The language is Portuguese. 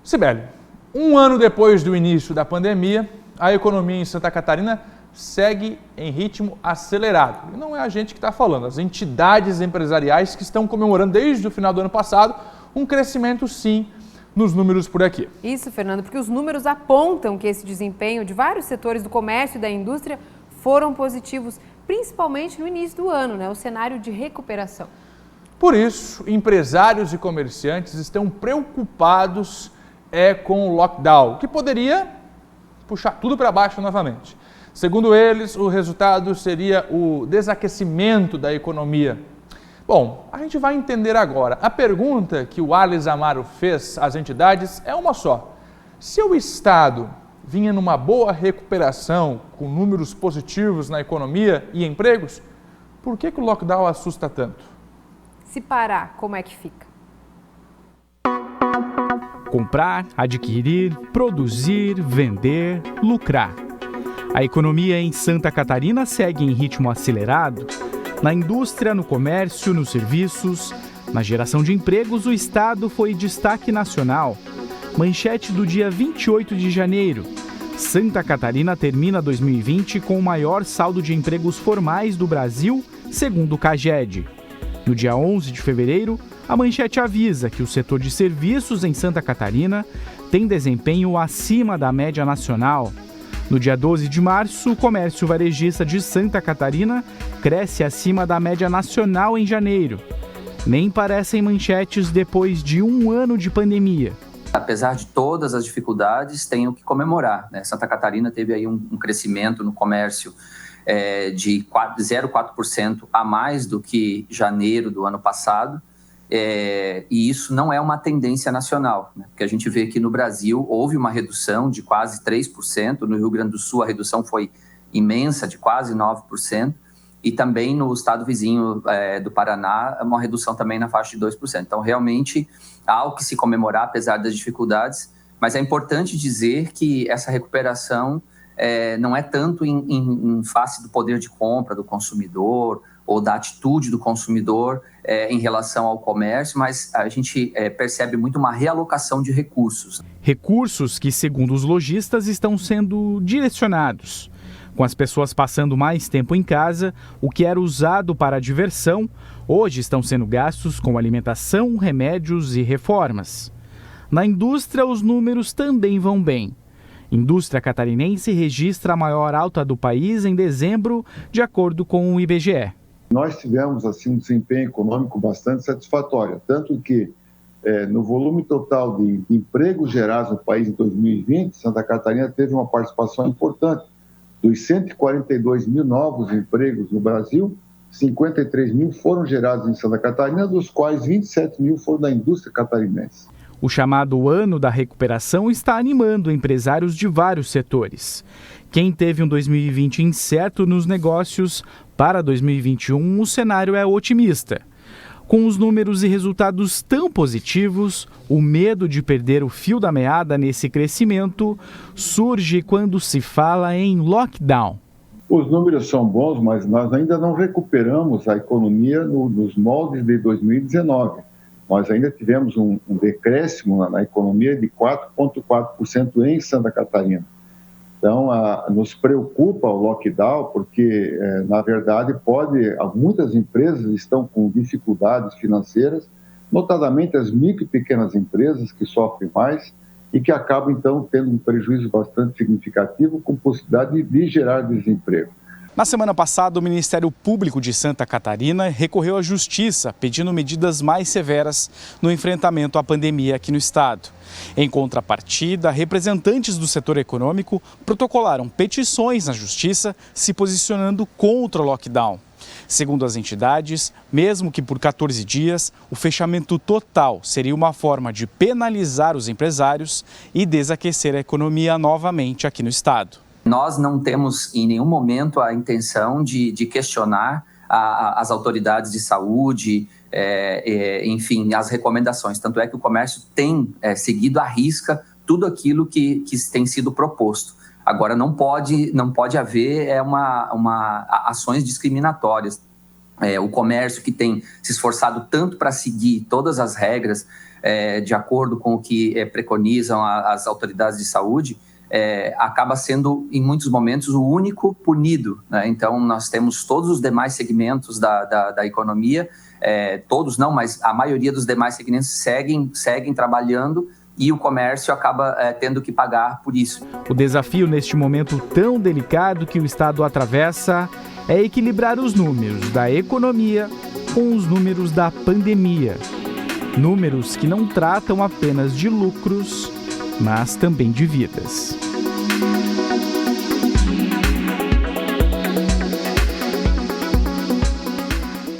Sibeli, um ano depois do início da pandemia, a economia em Santa Catarina segue em ritmo acelerado. E não é a gente que está falando, as entidades empresariais que estão comemorando desde o final do ano passado um crescimento, sim, nos números por aqui. Isso, Fernando, porque os números apontam que esse desempenho de vários setores do comércio e da indústria foram positivos, principalmente no início do ano, o cenário de recuperação. Por isso, empresários e comerciantes estão preocupados com o lockdown, que poderia puxar tudo para baixo novamente. Segundo eles, o resultado seria o desaquecimento da economia. Bom, a gente vai entender agora. A pergunta que o Arles Amaro fez às entidades é uma só. Se o Estado vinha numa boa recuperação, com números positivos na economia e empregos, por que o lockdown assusta tanto? Se parar, como é que fica? Comprar, adquirir, produzir, vender, lucrar. A economia em Santa Catarina segue em ritmo acelerado. Na indústria, no comércio, nos serviços, na geração de empregos, o estado foi destaque nacional. Manchete do dia 28 de janeiro. Santa Catarina termina 2020 com o maior saldo de empregos formais do Brasil, segundo o CAGED. No dia 11 de fevereiro, a manchete avisa que o setor de serviços em Santa Catarina tem desempenho acima da média nacional. No dia 12 de março, o comércio varejista de Santa Catarina cresce acima da média nacional em janeiro. Nem parecem manchetes depois de um ano de pandemia. Apesar de todas as dificuldades, tem o que comemorar, Santa Catarina teve aí um crescimento no comércio de 0,4% a mais do que janeiro do ano passado. E isso não é uma tendência nacional, porque a gente vê que no Brasil houve uma redução de quase 3%, no Rio Grande do Sul a redução foi imensa, de quase 9%, e também no estado vizinho do Paraná, uma redução também na faixa de 2%. Então, realmente, há o que se comemorar, apesar das dificuldades, mas é importante dizer que essa recuperação não é tanto em face do poder de compra do consumidor ou da atitude do consumidor em relação ao comércio, mas a gente percebe muito uma realocação de recursos. Recursos que, segundo os lojistas, estão sendo direcionados. Com as pessoas passando mais tempo em casa, o que era usado para a diversão, hoje estão sendo gastos com alimentação, remédios e reformas. Na indústria, os números também vão bem. Indústria catarinense registra a maior alta do país em dezembro, de acordo com o IBGE. Nós tivemos um desempenho econômico bastante satisfatório, tanto que no volume total de empregos gerados no país em 2020, Santa Catarina teve uma participação importante. Dos 142 mil novos empregos no Brasil, 53 mil foram gerados em Santa Catarina, dos quais 27 mil foram da indústria catarinense. O chamado Ano da Recuperação está animando empresários de vários setores. Quem teve um 2020 incerto nos negócios, para 2021 o cenário é otimista. Com os números e resultados tão positivos, o medo de perder o fio da meada nesse crescimento surge quando se fala em lockdown. Os números são bons, mas nós ainda não recuperamos a economia nos moldes de 2019. Nós ainda tivemos um decréscimo na economia de 4,4% em Santa Catarina. Então, nos preocupa o lockdown, porque, na verdade, muitas empresas estão com dificuldades financeiras, notadamente as micro e pequenas empresas que sofrem mais e que acabam, então, tendo um prejuízo bastante significativo com possibilidade de gerar desemprego. Na semana passada, o Ministério Público de Santa Catarina recorreu à Justiça pedindo medidas mais severas no enfrentamento à pandemia aqui no estado. Em contrapartida, representantes do setor econômico protocolaram petições na Justiça se posicionando contra o lockdown. Segundo as entidades, mesmo que por 14 dias, o fechamento total seria uma forma de penalizar os empresários e desaquecer a economia novamente aqui no estado. Nós não temos em nenhum momento a intenção de questionar as autoridades de saúde, enfim, as recomendações. Tanto é que o comércio tem seguido à risca tudo aquilo que tem sido proposto. Agora, não pode haver ações discriminatórias. O comércio que tem se esforçado tanto para seguir todas as regras de acordo com o que preconizam as autoridades de saúde, acaba sendo, em muitos momentos, o único punido, né? Então, nós temos todos os demais segmentos da economia, todos não, mas a maioria dos demais segmentos seguem trabalhando, e o comércio acaba tendo que pagar por isso. O desafio neste momento tão delicado que o Estado atravessa é equilibrar os números da economia com os números da pandemia. Números que não tratam apenas de lucros, mas também de vidas.